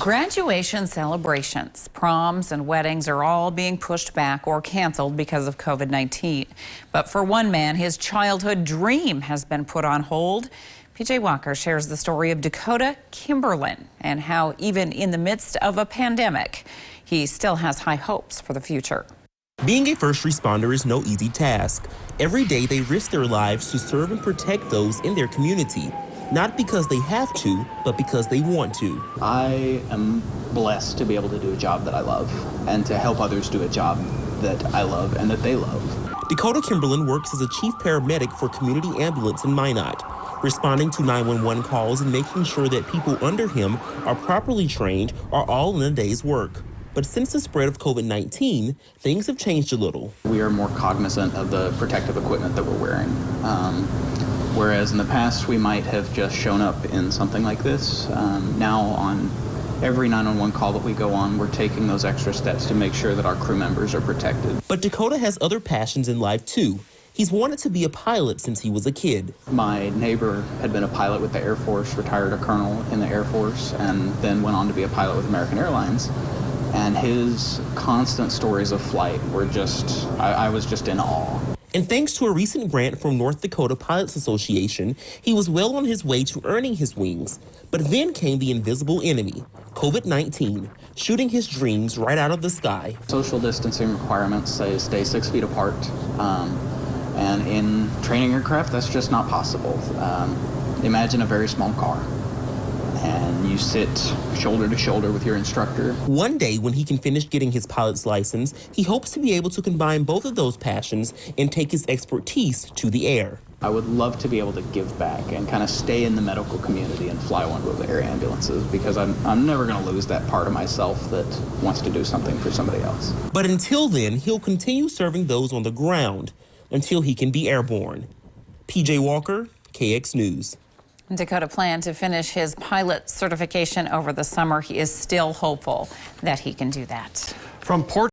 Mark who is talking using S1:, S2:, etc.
S1: Graduation celebrations, proms, and weddings are all being pushed back or canceled because of COVID-19. But for one man, his childhood dream has been put on hold. PJ Walker shares the story of Dakota Kimberlin and how even in the midst of a pandemic, he still has high hopes for the future.
S2: Being a first responder is no easy task. Every day they risk their lives to serve and protect those in their community. Not because they have to, but because they want to.
S3: I am blessed to be able to do a job that I love and to help others do a job that I love and that they love.
S2: Dakota Kimberlin works as a chief paramedic for Community Ambulance in Minot, responding to 911 calls and making sure that people under him are properly trained are all in a day's work. But since the spread of COVID-19, things have changed a little.
S3: We are more cognizant of the protective equipment that we're wearing. Whereas in the past, we might have just shown up in something like this. Now on every 911 call that we go on, we're taking those extra steps to make sure that our crew members are protected.
S2: But Dakota has other passions in life too. He's wanted to be a pilot since he was a kid.
S3: My neighbor had been a pilot with the Air Force, retired a colonel in the Air Force, and then went on to be a pilot with American Airlines. And his constant stories of flight were just, I was just in awe.
S2: And thanks to a recent grant from North Dakota Pilots Association, he was well on his way to earning his wings. But then came the invisible enemy, COVID-19, shooting his dreams right out of the sky.
S3: Social distancing requirements say stay 6 feet apart. And in training aircraft, that's just not possible. Imagine a very small car. And you sit shoulder to shoulder with your instructor.
S2: One day when he can finish getting his pilot's license, he hopes to be able to combine both of those passions and take his expertise to the air.
S3: I would love to be able to give back and kind of stay in the medical community and fly one of the air ambulances because I'm never going to lose that part of myself that wants to do something for somebody else.
S2: But until then, he'll continue serving those on the ground until he can be airborne. PJ Walker, KX News.
S1: Dakota planned to finish his pilot certification over the summer. He is still hopeful that he can do that.
S4: From Port